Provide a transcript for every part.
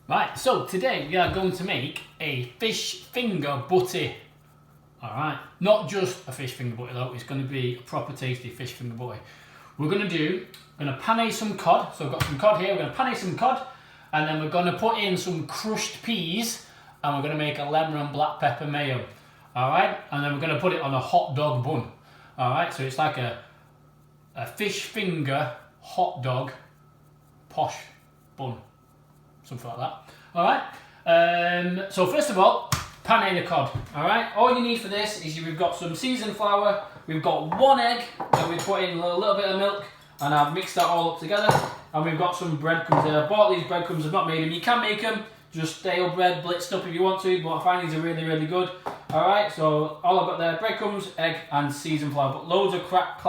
Right, so today we are going to make a fish finger butty. Alright, not just a fish finger butty though, it's going to be a proper tasty fish finger butty. We're going to panade some cod, so I've got some cod here, we're going to panade some cod, and then we're going to put in some crushed peas, and we're going to make a lemon and black pepper mayo. Alright, and then we're going to put it on a hot dog bun. Alright, so it's like a fish finger hot dog posh bun. Something like that. Alright, so first of all, panade the cod. Alright, all you need for this is we've got some seasoned flour, we've got 1 egg that we put in a little bit of milk, and I've mixed that all up together, and we've got some breadcrumbs there. I bought these breadcrumbs, I've not made them. You can make them, just stale bread, blitzed up if you want to, but I find these are really, really good. Alright, so all I've got there, breadcrumbs, egg, and seasoned flour, but loads of cracked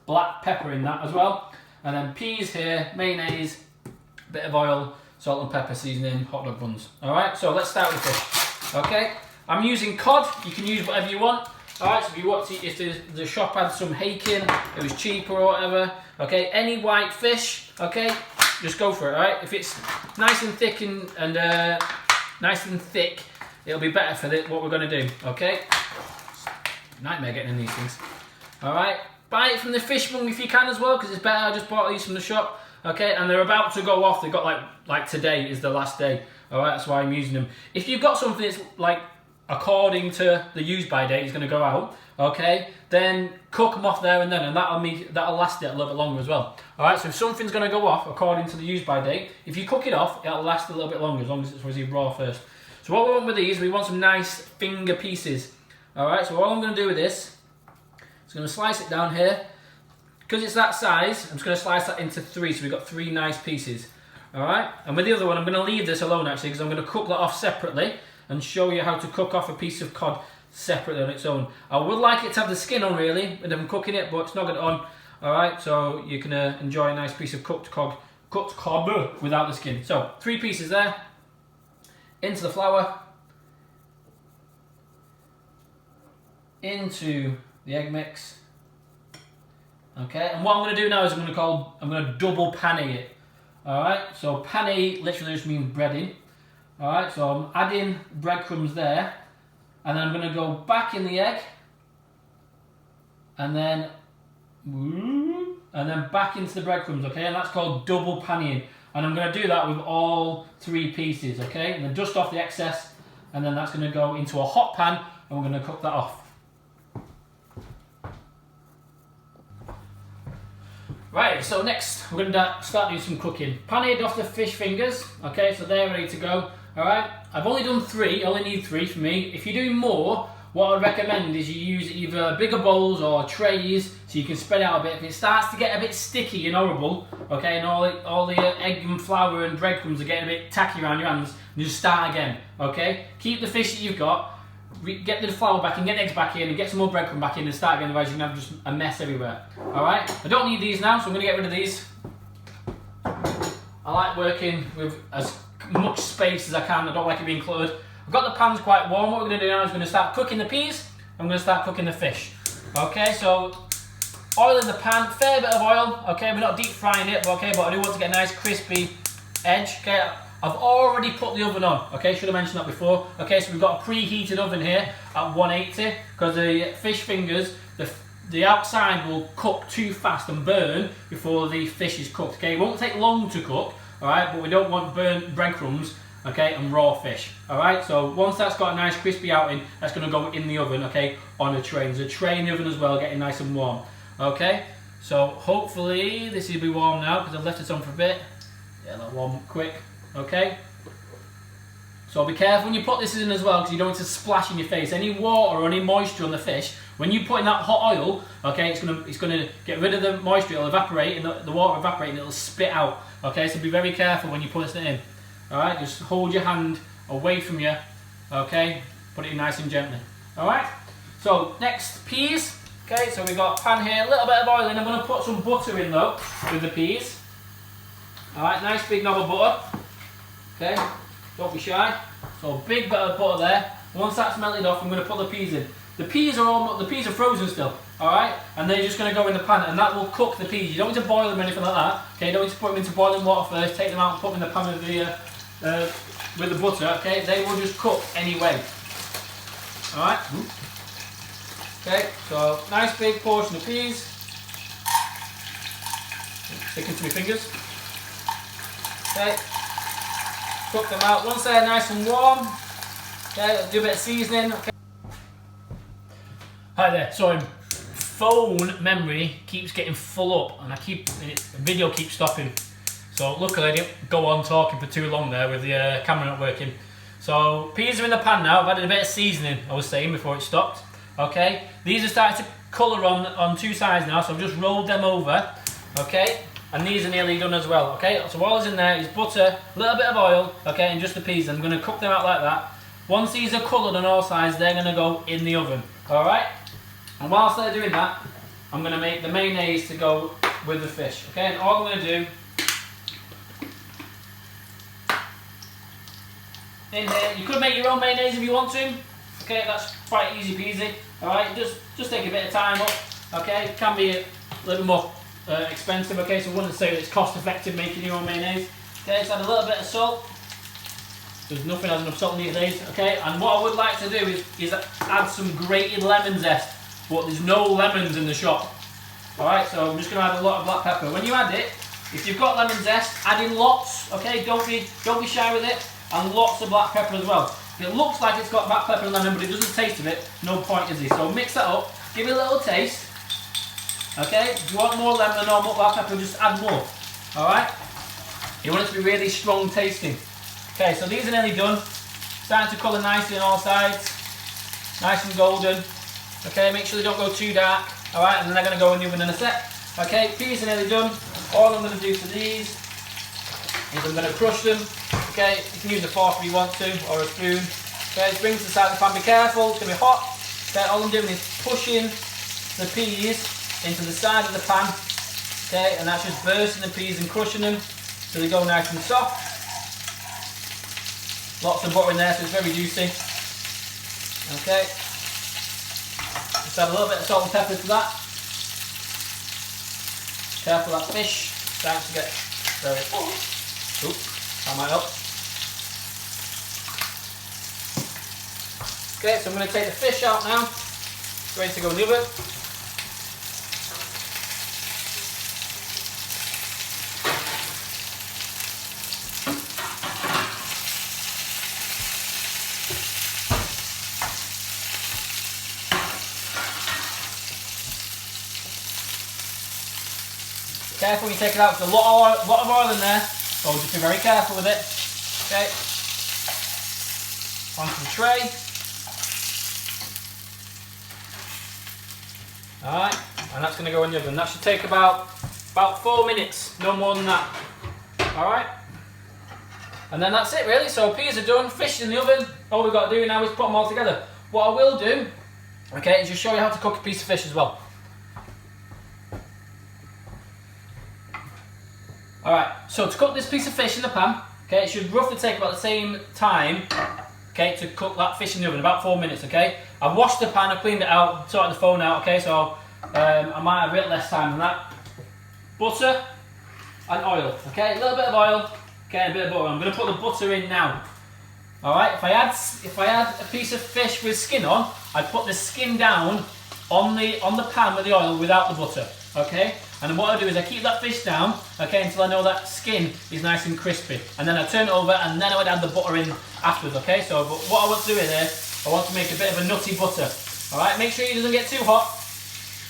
black pepper in that as well. And then peas here, mayonnaise, bit of oil, salt and pepper seasoning, hot dog buns. Alright, so let's start with the fish. Okay, I'm using cod, you can use whatever you want. Alright, so if you want to, if the shop had some haking, it was cheaper or whatever. Okay, any white fish, okay, just go for it, alright? If it's nice and thick nice and thick, it'll be better for what we're going to do, okay? Nightmare getting in these things. Alright, buy it from the fish bung if you can as well, because it's better. I just bought these from the shop. Okay, and they're about to go off. They've got like today is the last day. Alright, that's why I'm using them. If you've got something that's like according to the use by date is going to go out, okay, then cook them off there and then, and that'll last it a little bit longer as well. Alright, so if something's going to go off according to the use by date, if you cook it off, it'll last a little bit longer as long as it's obviously raw first. So what we want with these, we want some nice finger pieces. Alright, so what I'm going to do with this, I'm going to slice it down here. Because it's that size, I'm just going to slice that into 3, so we've got 3 nice pieces. Alright, and with the other one, I'm going to leave this alone actually, because I'm going to cook that off separately and show you how to cook off a piece of cod separately on its own. I would like it to have the skin on really, when I'm cooking it, but it's not got it on. Alright, so you can enjoy a nice piece of cooked cod without the skin. So, 3 pieces there, into the flour, into the egg mix. Okay, and what I'm going to do now is I'm going to double panade it. Alright, so panade literally just means breading. Alright, so I'm adding breadcrumbs there, and then I'm going to go back in the egg, and then back into the breadcrumbs, okay, and that's called double panning. And I'm going to do that with all 3 pieces, okay, and then dust off the excess, and then that's going to go into a hot pan, and we're going to cook that off. Right, so next we're going to start doing some cooking. Panade off the fish fingers, okay, so they're ready to go. Alright, I've only done 3, only need 3 for me. If you're doing more, what I'd recommend is you use either bigger bowls or trays so you can spread out a bit. If it starts to get a bit sticky and horrible, okay, and all the egg and flour and breadcrumbs are getting a bit tacky around your hands, just start again, okay? Keep the fish that you've got, get the flour back in, get the eggs back in, and get some more breadcrumb back in and start again, otherwise you can have just a mess everywhere. Alright, I don't need these now, so I'm going to get rid of these. I like working with as much space as I can, I don't like it being cluttered. I've got the pans quite warm. What we're going to do now is we're going to start cooking the peas, I'm going to start cooking the fish. Okay, so oil in the pan, fair bit of oil, okay, we're not deep frying it, but I do want to get a nice crispy edge, okay. I've already put the oven on, okay, should have mentioned that before. Okay, so we've got a preheated oven here at 180, because the fish fingers, the outside will cook too fast and burn before the fish is cooked, okay. It won't take long to cook, alright, but we don't want burnt breadcrumbs, okay, and raw fish, alright. So once that's got a nice crispy outing, that's going to go in the oven, okay, on a tray. There's a tray in the oven as well, getting nice and warm, okay. So hopefully this will be warm now, because I've left it on for a bit. Yeah, that'll warm up quick. Okay, so be careful when you put this in as well, because you don't want it to splash in your face. Any water or any moisture on the fish, when you put in that hot oil, okay, it's gonna get rid of the moisture. It'll evaporate, and the water evaporate, and it'll spit out. Okay, so be very careful when you put this in. All right, just hold your hand away from you. Okay, put it in nice and gently. All right. So next, peas. Okay, so we've got a pan here, a little bit of oil in. I'm gonna put some butter in though with the peas. All right, nice big knob of butter. Okay, don't be shy. So big bit of butter there. Once that's melted off, I'm going to put the peas in. The peas are frozen still. alright? And they're just going to go in the pan, and that will cook the peas. You don't need to boil them or anything like that, okay? You don't need to put them into boiling water first, take them out and put them in the pan with the butter, okay? They will just cook anyway. Alright? Okay, so nice big portion of peas. Sticking to my fingers. Okay. Cook them out. Once they're nice and warm, okay, do a bit of seasoning. Okay. Hi there, sorry, phone memory keeps getting full up and the video keeps stopping. So luckily I didn't go on talking for too long there with the camera not working. So peas are in the pan now. I've added a bit of seasoning, I was saying, before it stopped. Okay, these are starting to colour on two sides now, so I've just rolled them over. Okay, and these are nearly done as well. Okay, so all is in there is butter, a little bit of oil, okay, and just the peas. I'm going to cook them out like that. Once these are coloured on all sides, they're going to go in the oven. Alright, and whilst they're doing that, I'm going to make the mayonnaise to go with the fish. Okay, and all I'm going to do in here, you could make your own mayonnaise if you want to. Okay, that's quite easy peasy. Alright, just take a bit of time up. Okay, it can be a little bit more expensive. Okay, so I wouldn't say that it's cost effective making your own mayonnaise. Okay, so add a little bit of salt. There's nothing has enough salt these days. Okay, and what I would like to do is add some grated lemon zest, but there's no lemons in the shop. Alright, so I'm just going to add a lot of black pepper. When you add it, if you've got lemon zest, add in lots. Okay, don't be shy with it, and lots of black pepper as well. It looks like it's got black pepper and lemon, but it doesn't taste of it. No point, is it? So mix that up, give it a little taste. Okay, if you want more lemon or more black pepper, just add more. Alright? You want it to be really strong tasting. Okay, so these are nearly done. Starting to colour nicely on all sides. Nice and golden. Okay, make sure they don't go too dark. Alright, and then they're going to go in the oven in a sec. Okay, peas are nearly done. All I'm going to do for these is I'm going to crush them. Okay, you can use a fork if you want to, or a spoon. Okay, just bring it to the side of the pan, be careful, it's going to be hot. Okay, all I'm doing is pushing the peas into the side of the pan. Okay, and that's just bursting the peas and crushing them so they go nice and soft. Lots of butter in there, so it's very juicy. Okay, just add a little bit of salt and pepper to that. Careful, that fish starts to get very... Oop, that might help. Okay, so I'm going to take the fish out now. It's ready to go in the oven. Careful when you take it out, there's a lot of oil in there, so just be very careful with it. Okay, onto the tray. Alright, and that's going to go in the oven. That should take about 4 minutes, no more than that. Alright, and then that's it really. So peas are done, fish in the oven. All we've got to do now is put them all together. What I will do, okay, is just show you how to cook a piece of fish as well. Alright, so to cook this piece of fish in the pan, okay, it should roughly take about the same time, okay, to cook that fish in the oven, about 4 minutes, okay. I've washed the pan, I've cleaned it out, sorted the phone out, okay, so I might have a bit less time than that. Butter and oil, okay, a little bit of oil, okay, and a bit of butter. I'm going to put the butter in now. Alright, if I had a piece of fish with skin on, I'd put the skin down on the pan with the oil without the butter, okay. And then what I do is I keep that fish down, okay, until I know that skin is nice and crispy. And then I turn it over and then I would add the butter in afterwards, okay? So but what I want to do here, I want to make a bit of a nutty butter. Alright, make sure it doesn't get too hot.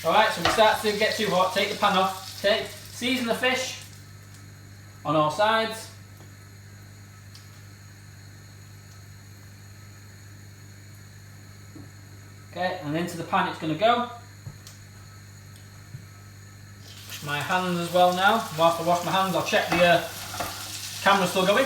Alright, so if it starts to get too hot, take the pan off, okay? Season the fish on all sides. Okay, and into the pan it's going to go. My hands as well now. Whilst I wash my hands, I'll check the camera's still going.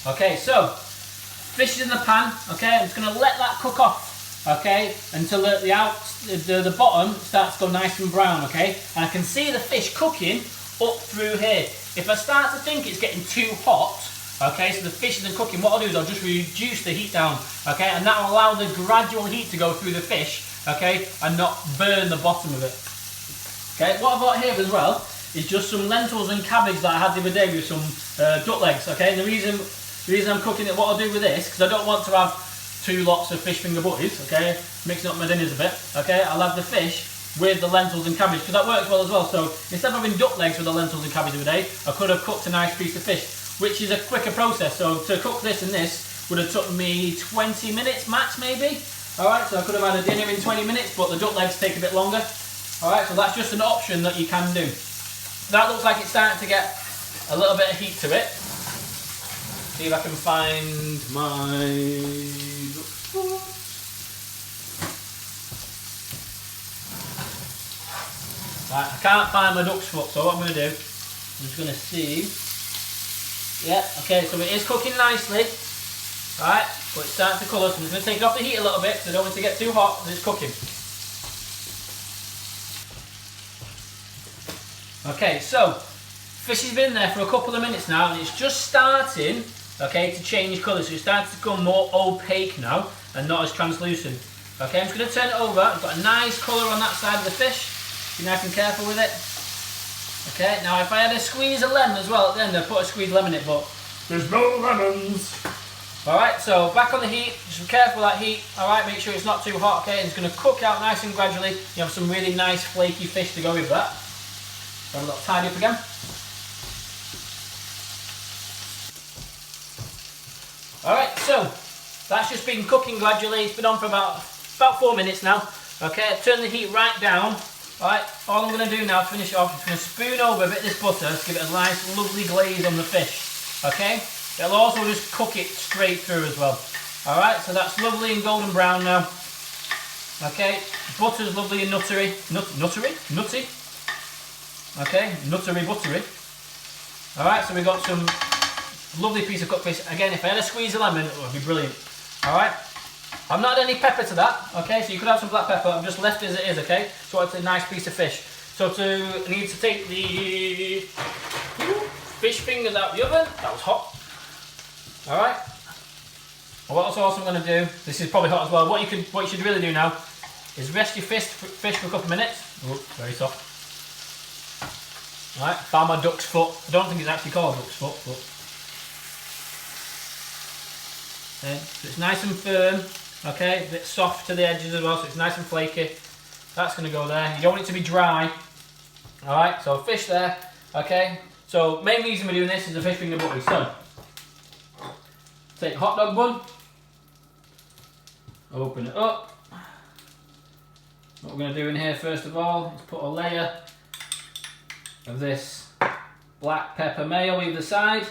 Okay, so fish is in the pan. Okay, I'm just going to let that cook off. Okay, until the bottom starts to go nice and brown. Okay, and I can see the fish cooking up through here. If I start to think it's getting too hot, Okay, so the fish isn't cooking. What I'll do is I'll just reduce the heat down, okay, and that will allow the gradual heat to go through the fish, okay, and not burn the bottom of it. Okay, what I've got here as well is just some lentils and cabbage that I had the other day with some duck legs, okay, and the reason I'm cooking it, what I'll do with this, because I don't want to have 2 lots of fish finger butties, okay, mixing up my dinners a bit, okay, I'll have the fish with the lentils and cabbage, because that works well as well. So instead of having duck legs with the lentils and cabbage every day, I could have cooked a nice piece of fish, which is a quicker process. So to cook this and this would have took me 20 minutes max maybe. Alright, so I could have had a dinner in 20 minutes, but the duck legs take a bit longer. Alright, so that's just an option that you can do. That looks like it's starting to get a little bit of heat to it. See if I can find my... Right, I can't find my duck's foot, so what I'm going to do, I'm just going to see. Yeah, okay, so it is cooking nicely. Alright, but it's starting to colour, so I'm just going to take it off the heat a little bit, because I don't want it to get too hot as it's cooking. Okay, so, fish has been there for a couple of minutes now, and it's just starting, okay, to change colour, so it's starting to become more opaque now, and not as translucent. Okay, I'm just going to turn it over. I've got a nice colour on that side of the fish. Be nice and careful with it. Okay, now if I had a squeeze of lemon as well at the end, I'd put a squeezed lemon in it, but there's no lemons. Alright, so back on the heat, just be careful with that heat. Alright, make sure it's not too hot, okay, and it's going to cook out nice and gradually. You have some really nice flaky fish to go with that. Have a little tidy up again. Alright, so that's just been cooking gradually. It's been on for about 4 minutes now. Okay, turn the heat right down. Alright, all I'm going to do now to finish it off is going to spoon over a bit of this butter to give it a nice lovely glaze on the fish. Okay, it'll also just cook it straight through as well. Alright, so that's lovely and golden brown now. Okay, butter's lovely and nuttery. Nutty? Okay, nuttery buttery. Alright, so we've got some lovely piece of cooked fish. Again, if I had a squeeze of lemon, it would be brilliant. Alright. I've not had any pepper to that, okay, so you could have some black pepper. I've just left it as it is, okay, so it's a nice piece of fish. So I need to take the fish fingers out of the oven. That was hot. Alright. What else I'm going to do, this is probably hot as well, what you should really do now is rest your fish for a couple of minutes. Oh, very soft. Alright, found my duck's foot. I don't think it's actually called duck's foot, but... Okay, so it's nice and firm. Okay, a bit soft to the edges as well, so it's nice and flaky. That's going to go there. You don't want it to be dry. Alright, so fish there. Okay, so main reason we're doing this is the fish finger butty. So, take a hot dog bun, open it up. What we're going to do in here first of all is put a layer of this black pepper mayo either side.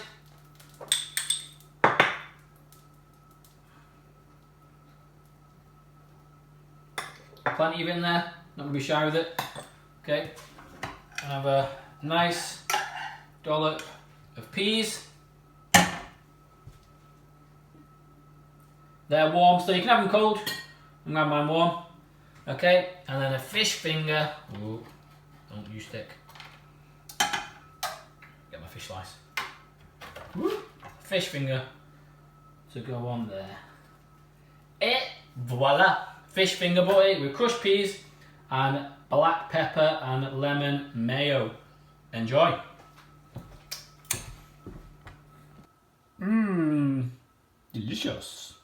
Plenty of in there, not going to be shy with it. Okay, and have a nice dollop of peas. They're warm, so you can have them cold. I'm going to have mine warm. Okay, and then a fish finger. Ooh, don't you stick. Get my fish slice. Woo. Fish finger to go on there. Et voila! Fish finger butty with crushed peas and black pepper and lemon mayo. Enjoy. Mmm, delicious.